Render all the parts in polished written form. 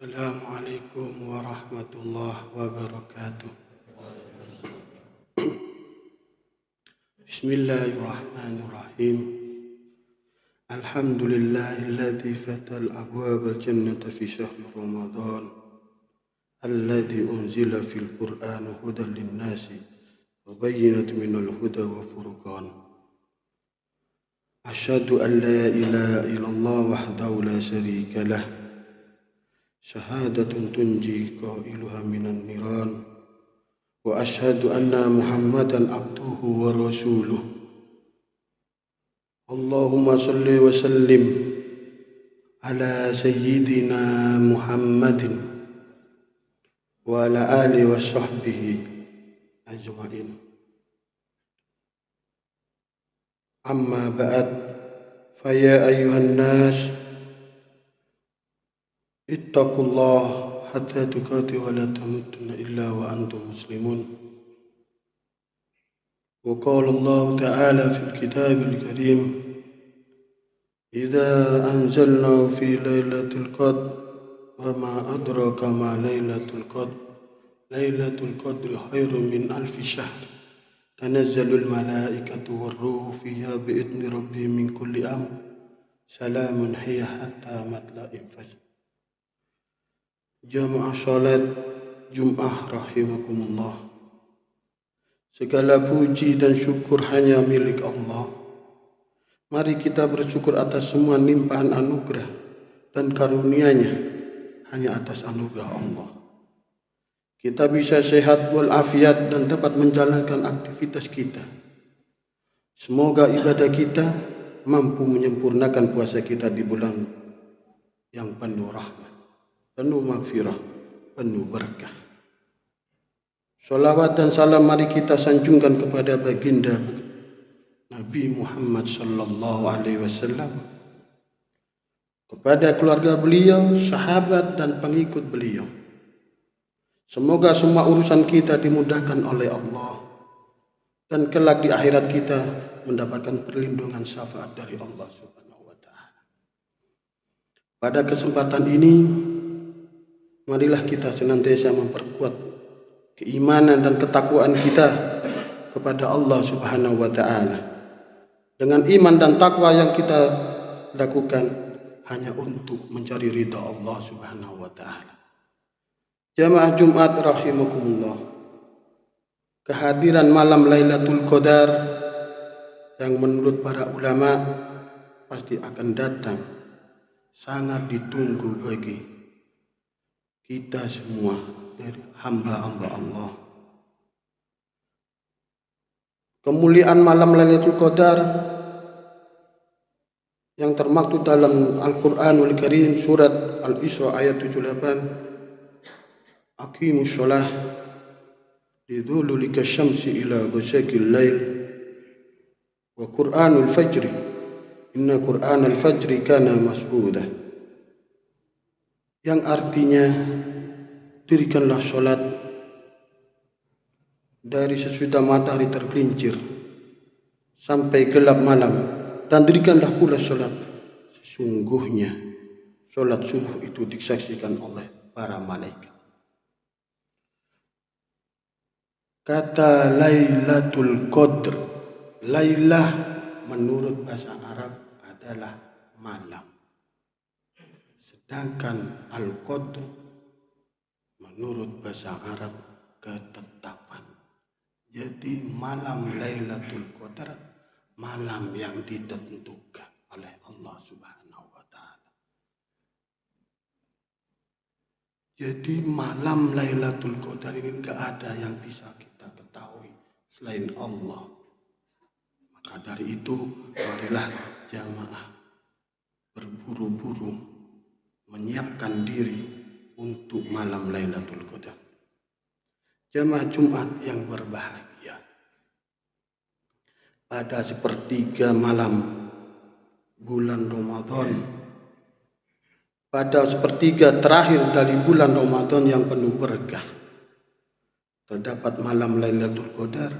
Assalamualaikum warahmatullahi wabarakatuh. Bismillahirrahmanirrahim. Alhamdulillahilladzi fatal abwabal jannati fi syahri Ramadan. Alladzi unzila fil Qur'ani hudan lin-nasi wa bayyinatun minal huda wa furqan. Asyhadu an la ilaha illallah wahdahu la syarika lah. Syahadatun tunji qailuha minan niran. Wa asyhadu anna Muhammadan abduhu wa rasuluh. Allahumma salli wa sallim ala sayyidina Muhammadin wa ala alihi wa sahbihi ajma'in. Amma ba'd, fa ya ayyuhan nas ittaqullah hatta tuqati wa la tamutunna illa wa antum muslimun. Wa qala Allah ta'ala fil kitabil karim, idza anzalna fi lailatul qadr wa ma adraka ma lailatul qadr, lailatul qadri khairun min alfi syahr, tanazzalul malaikatu war ruhu fiha bi'idni rabbihim min kulli amr, salamun hiya hatta matla'il fajr. Jamaah salat Jum'ah rahimakumullah. Segala puji dan syukur hanya milik Allah. Mari kita bersyukur atas semua limpahan anugerah dan karunia-Nya, hanya atas anugerah Allah. Kita bisa sehat walafiat dan dapat menjalankan aktivitas kita. Semoga ibadah kita mampu menyempurnakan puasa kita di bulan yang penuh rahmat, penuh maghfirah, penuh berkah. Salawat dan salam mari kita sanjungkan kepada baginda Nabi Muhammad sallallahu alaihi wasallam, kepada keluarga beliau, sahabat dan pengikut beliau. Semoga semua urusan kita dimudahkan oleh Allah dan kelak di akhirat kita mendapatkan perlindungan syafaat dari Allah Subhanahu wa taala. Pada kesempatan ini marilah kita senantiasa memperkuat keimanan dan ketakwaan kita kepada Allah Subhanahu wa taala. Dengan iman dan takwa yang kita lakukan hanya untuk mencari ridha Allah Subhanahu wa taala. Jamaah Jumat rahimakumullah. Kehadiran malam Lailatul Qadar yang menurut para ulama pasti akan datang, sangat ditunggu bagi kita semua dari hamba-hamba Allah. Kemuliaan malam Lailatul Qadar yang termaktub dalam Al-Qur'anul Karim surat Al-Isra ayat 78, Aqimus shalah lidhululika syamsi ila ghasaqil lail wa Qur'anul fajri inna Qur'anal fajri kana mas'uda, yang artinya dirikanlah sholat dari sesudah matahari tergelincir sampai gelap malam, dan dirikanlah pula sholat, sesungguhnya sholat subuh itu disaksikan oleh para malaikat. Kata Lailatul Qadr, Lailah menurut bahasa Arab adalah malam, sedangkan Al-Qadr menurut bahasa Arab ketetapan. Jadi malam Lailatul Qadar malam yang ditentukan oleh Allah Subhanahu wa taala. Jadi malam Lailatul Qadar ini enggak ada yang bisa kita ketahui selain Allah. Maka dari itu marilah jamaah berburu-buru menyiapkan diri untuk malam Lailatul Qadar. Jamaah Jumat yang berbahagia, pada sepertiga malam bulan Ramadan, pada sepertiga terakhir dari bulan Ramadan yang penuh berkah, terdapat malam Lailatul Qadar,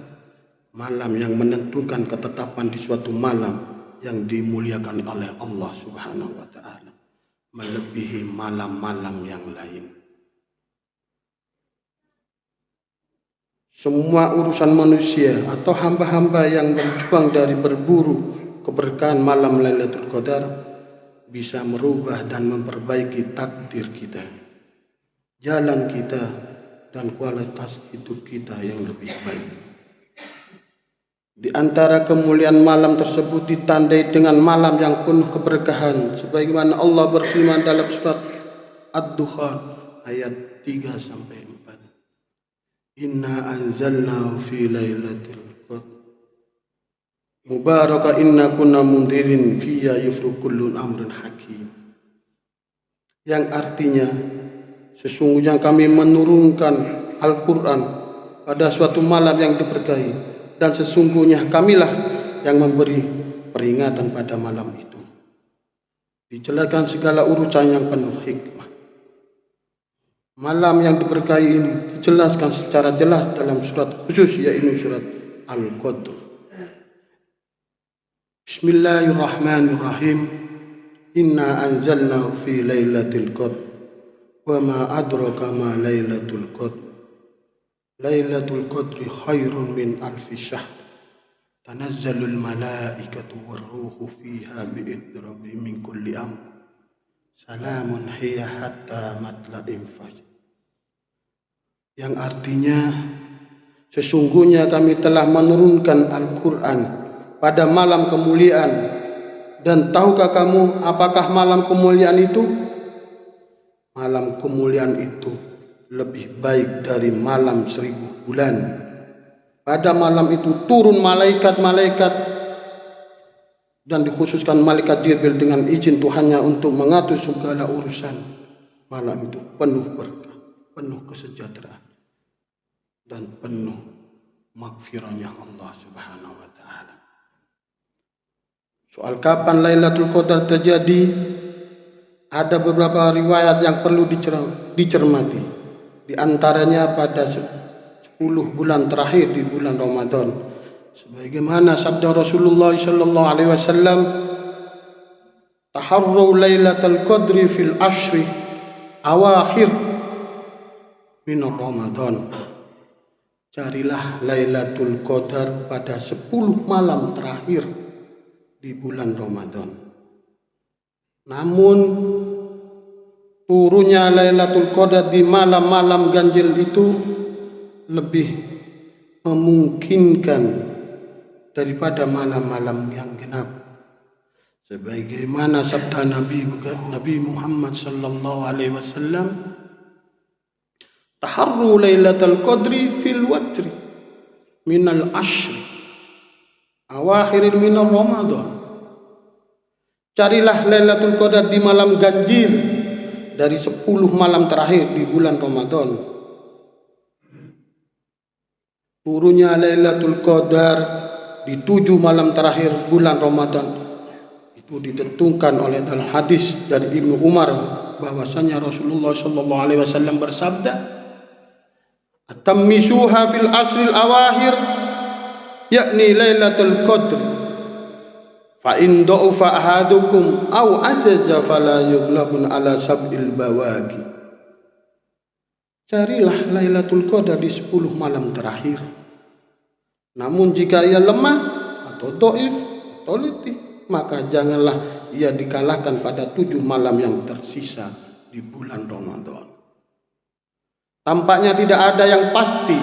malam yang menentukan ketetapan di suatu malam yang dimuliakan oleh Allah Subhanahu wa taala. melebihi malam-malam yang lain. Semua urusan manusia atau hamba-hamba yang berjuang dari berburu keberkahan malam Lailatul Qadar bisa merubah dan memperbaiki takdir kita, jalan kita, dan kualitas hidup kita yang lebih baik. Di antara kemuliaan malam tersebut ditandai dengan malam yang penuh keberkahan, sebagaimana Allah berfirman dalam surat Ad-Dukhan ayat 3-4. Inna anzalnahu fi lailatul qadr mubarakah inna kunna mundirin fiya yufru kullun amrin hakim. Yang artinya, sesungguhnya kami menurunkan Al-Quran pada suatu malam yang diberkahi, dan sesungguhnya kamilah yang memberi peringatan pada malam itu. Dijelaskan segala urusan yang penuh hikmah. Malam yang diberkahi ini dijelaskan secara jelas dalam surat khusus, yaitu surat Al-Qadr. Bismillahirrahmanirrahim. Inna anzalnahu fi lailatul qadr wa ma adraka ma lailatul qadr. Lailatul qadri khairun min alfi syahr. Tanazzalul malaikatu warruhu fiha bi'idzni rabbihim min kulli amr. Salamun hiya hatta matla'il fajr. Yang artinya, sesungguhnya kami telah menurunkan Al-Quran pada malam kemuliaan. Dan tahukah kamu apakah malam kemuliaan itu? Malam kemuliaan itu lebih baik dari malam 1000 bulan. Pada malam itu turun malaikat-malaikat, dan dikhususkan malaikat Jibril dengan izin Tuhannya untuk mengatur segala urusan. Malam itu penuh berkah, penuh kesejahteraan, dan penuh maghfirahnya Allah Subhanahu wa Ta'ala. Soal kapan Lailatul Qadar terjadi, ada beberapa riwayat yang perlu dicermati. Di antaranya pada 10 bulan terakhir di bulan Ramadan, sebagaimana sabda Rasulullah sallallahu alaihi wasallam, taharru Lailatul Qadri fil ashri awakhir min Ramadan. Carilah Lailatul Qadar pada 10 malam terakhir di bulan Ramadan. Namun turunnya Lailatul Qadar di malam-malam ganjil itu lebih memungkinkan daripada malam-malam yang genap. Sebagaimana sabda Nabi Muhammad sallallahu alaihi wasallam, taharru Lailatul Qadri fil watri minal ashri awakhir min Ramadan. Carilah Lailatul Qadar di malam ganjil dari 10 malam terakhir di bulan Ramadan. Turunnya Lailatul Qadar di 7 malam terakhir bulan Ramadan itu ditentukan oleh dalam hadis dari Ibnu Umar, bahwasanya Rasulullah sallallahu alaihi wasallam bersabda, "Atammisuha fil asril awakhir, yakni Lailatul Qadr. Fa in da'ufa ahadukum aw azaza fala yughlabun ala sab'il bawaqi." Carilah Lailatul Qadar di 10 malam terakhir. Namun jika ia lemah atau dhaif atau letih, maka janganlah ia dikalahkan pada 7 malam yang tersisa di bulan Ramadan. Tampaknya tidak ada yang pasti,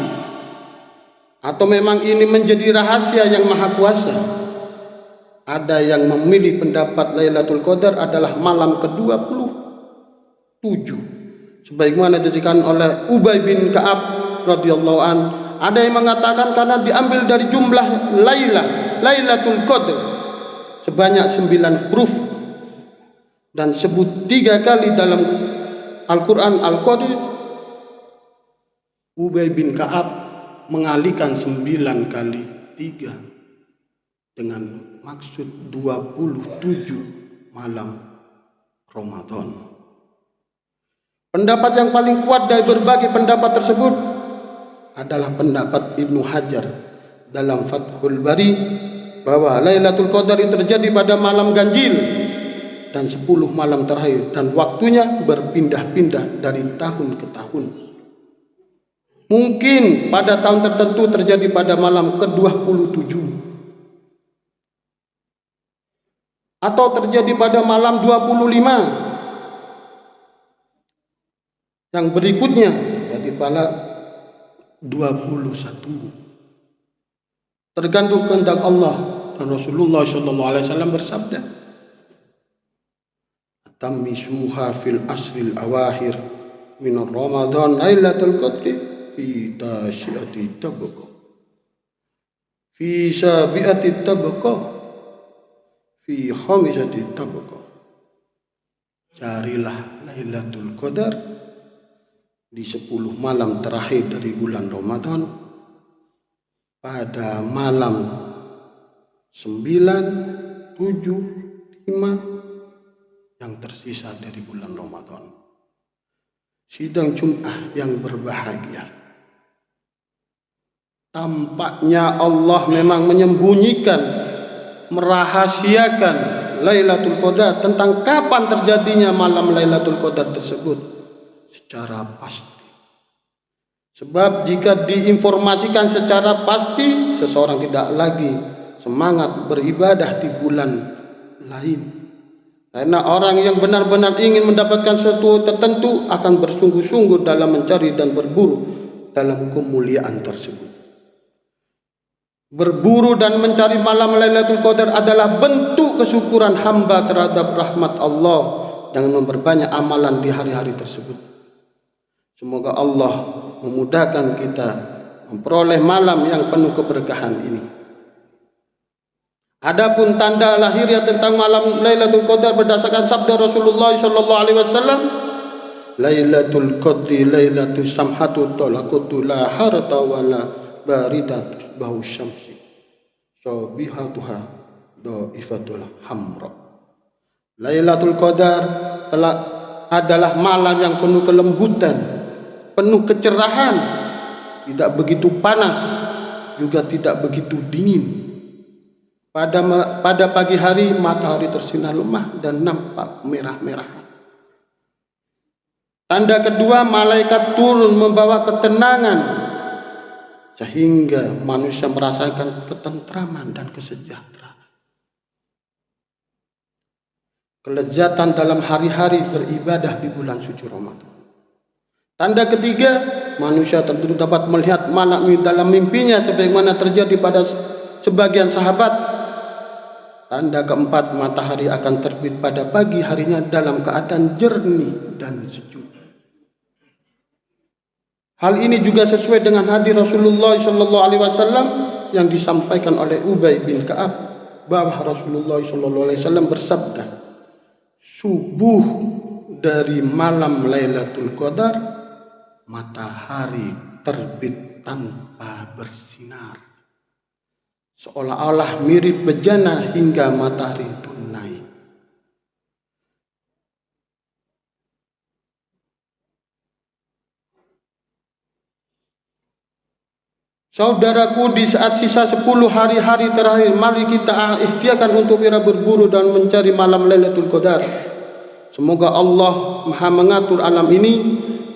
atau memang ini menjadi rahasia yang maha kuasa. Ada yang memilih pendapat Lailatul Qadar adalah malam ke-27, sebagaimana dijadikan oleh Ubay bin Ka'ab radhiyallahu an. Ada yang mengatakan karena diambil dari jumlah Lailatul Qadar sebanyak 9 huruf, dan sebut 3 kali dalam Al-Quran Al-Qadr. Ubay bin Ka'ab mengalihkan 9 kali 3 dengan maksud 27 malam Ramadan. Pendapat yang paling kuat dari berbagai pendapat tersebut adalah pendapat Ibnu Hajar dalam Fathul Bari, bahwa Lailatul Qadar terjadi pada malam ganjil dan 10 malam terakhir, dan waktunya berpindah-pindah dari tahun ke tahun. Mungkin pada tahun tertentu terjadi pada malam ke-27, atau terjadi pada malam 25, yang berikutnya terjadi pada 21. Tergantung kehendak Allah. Dan Rasulullah SAW bersabda, "Tamisuha fil asril awakhir min Ramadan lailatul qadri fi tasyiati tabqa fi sabiati tabqa fi khamisati tabqa." Carilah Lailatul Qadar di 10 malam terakhir dari bulan Ramadan, pada malam 9, 7, 5 yang tersisa dari bulan Ramadan. Sidang Jum'ah yang berbahagia. Tampaknya Allah memang menyembunyikan, merahasiakan Lailatul Qadar, tentang kapan terjadinya malam Lailatul Qadar tersebut secara pasti. Sebab jika diinformasikan secara pasti, seseorang tidak lagi semangat beribadah di bulan lain. Karena orang yang benar-benar ingin mendapatkan sesuatu tertentu akan bersungguh-sungguh dalam mencari dan berburu dalam kemuliaan tersebut. Berburu dan mencari malam Lailatul Qadar adalah bentuk kesyukuran hamba terhadap rahmat Allah dengan memperbanyak amalan di hari-hari tersebut. Semoga Allah memudahkan kita memperoleh malam yang penuh keberkahan ini. Adapun tanda lahirnya tentang malam Lailatul Qadar berdasarkan sabda Rasulullah SAW, Lailatul Qadri Lailatul Samhatu Talaqatu la harta wala baridatu bau syamsi sabihatuha daifatul hamra. Lailatul Qadar adalah malam yang penuh kelembutan, penuh kecerahan, tidak begitu panas, juga tidak begitu dingin. Pada pagi hari matahari tersinar lemah dan nampak merah-merahan. Tanda kedua, malaikat turun membawa ketenangan sehingga manusia merasakan ketentraman dan kesejahteraan. Kelezatan dalam hari-hari beribadah di bulan suci Ramadan. Tanda ketiga, manusia tentu dapat melihat malam ini dalam mimpinya sebagaimana terjadi pada sebagian sahabat. Tanda keempat, matahari akan terbit pada pagi harinya dalam keadaan jernih dan sejuk. Hal ini juga sesuai dengan hadis Rasulullah SAW yang disampaikan oleh Ubay bin Ka'ab, bahwa Rasulullah SAW bersabda, subuh dari malam Lailatul Qadar, matahari terbit tanpa bersinar, seolah-olah mirip bejana hingga matahari itu naik. Saudaraku, di saat sisa 10 hari-hari terakhir, mari kita ikhtiarkan untuk berburu dan mencari malam Lailatul Qadar. Semoga Allah Maha mengatur alam ini,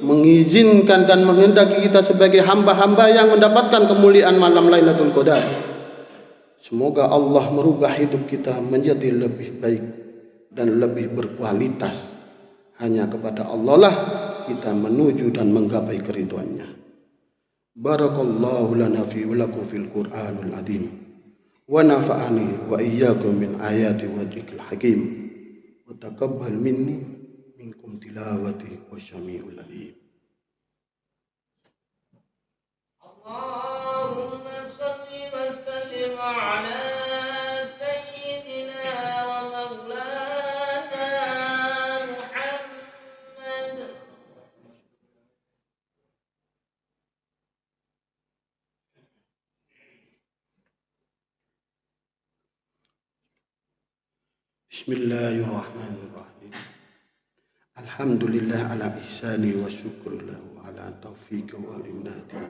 mengizinkan dan menghendaki kita sebagai hamba-hamba yang mendapatkan kemuliaan malam Lailatul Qadar. Semoga Allah merubah hidup kita menjadi lebih baik dan lebih berkualitas. Hanya kepada Allah lah kita menuju dan menggapai keridhaannya. Barakallahu lana fi wa lakum fil Qur'anul azim. Wa nafa'ani wa iyyakum min ayati wajhil hakim. Wa taqabbal minni minkum tilawati wa syami'ul alim. Allahumma shalli wa sallim ala sayyidina wa maulana Muhammad. Bismillahirrahmanirrahim. Alhamdulillah ala ihsani wa syukru lahu ala taufiqi wa imnati.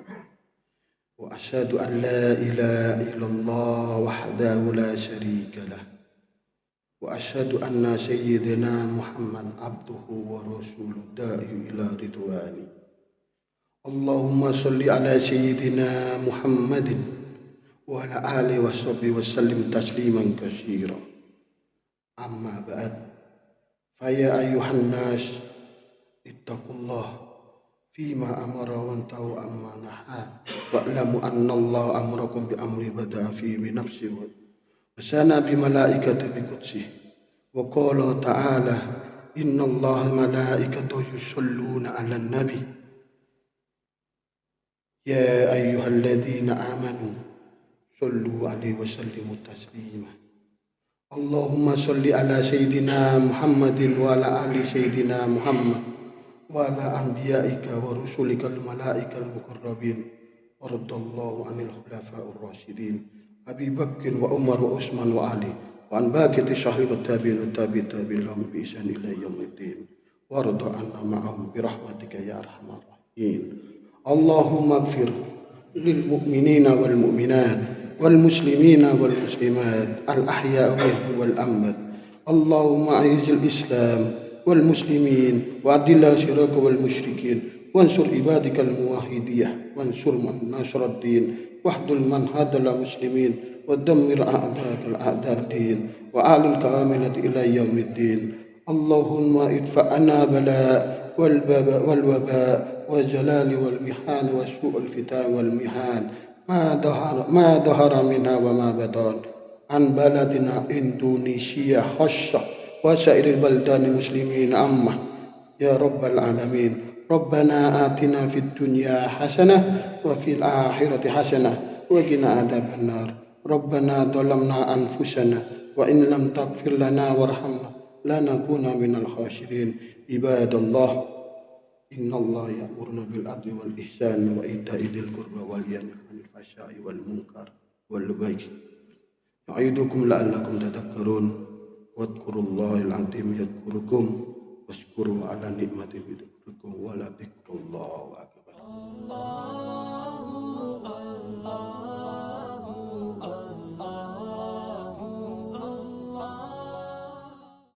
Wa asyhadu an la ilaha illallah wahdahu la syarika lah. وأشهد أن سيدنا محمد عبده ورسوله الداعي إلى رضوانه. اللهم صل على سيدنا محمد وعلى آله وصحبه وسلم تسليما كثيرا. أما بعد، فيا أيها الناس اتقوا الله فيما أمر وانتهوا عما نهى، واعلموا أن الله أمركم بأمر بدأ فيه بنفسه وثنى بملائكته بقدسه، وقال تعالى: إن الله ملائكته يصلون على النبي يا أيها الذين آمنوا صلوا عليه وسلموا تسليما. اللهم صل على سيدنا محمد وعلى آل سيدنا محمد وعلى أنبيائك ورسلك الملائكة المقربين، وارض الله عن الخلفاء الراشدين أبي بكر وعمر وعثمان وعلي، وعن باقي الصحابة والتابعين والتابعين لهم بإحسان إلى يوم الدين، وارض عنا معهم برحمتك يا أرحم الراحمين. اللهم اغفر للمؤمنين والمؤمنات والمسلمين والمسلمات الأحياء منهم والأموات. اللهم أعز الإسلام والمسلمين وأذل الشرك والمشركين، وانصر عبادك الموحدين، وانصر من نصر الدين، واخذل من هدل المسلمين، ودمر أعداءك الأعداء الدين وأعل الكاملة إلى يوم الدين. اللهم ادفع عنا بلاء والوباء والجلال والمحان وسوء الفتن والمحان ما ظهر منها وما بطن عن بلدنا إندونيسيا خاصة وسائر البلدان المسلمين عامة يا رب العالمين. ربنا آتنا في الدنيا حسنة وفي الآخرة حسنة وقنا عذاب النار. ربنا ظلمنا أنفسنا وإن لم تغفر لنا وارحمنا لنكون من الخاسرين. عباد الله، إن الله يأمرنا بالعدل والإحسان وإيتاء ذي القربى وينهى عن الفحشاء والمنكر والبغي يعظكم لعلكم تذكرون. واذكروا الله العظيم يذكركم واشكروا على نعمته يذكركم ولذكر الله أكبر.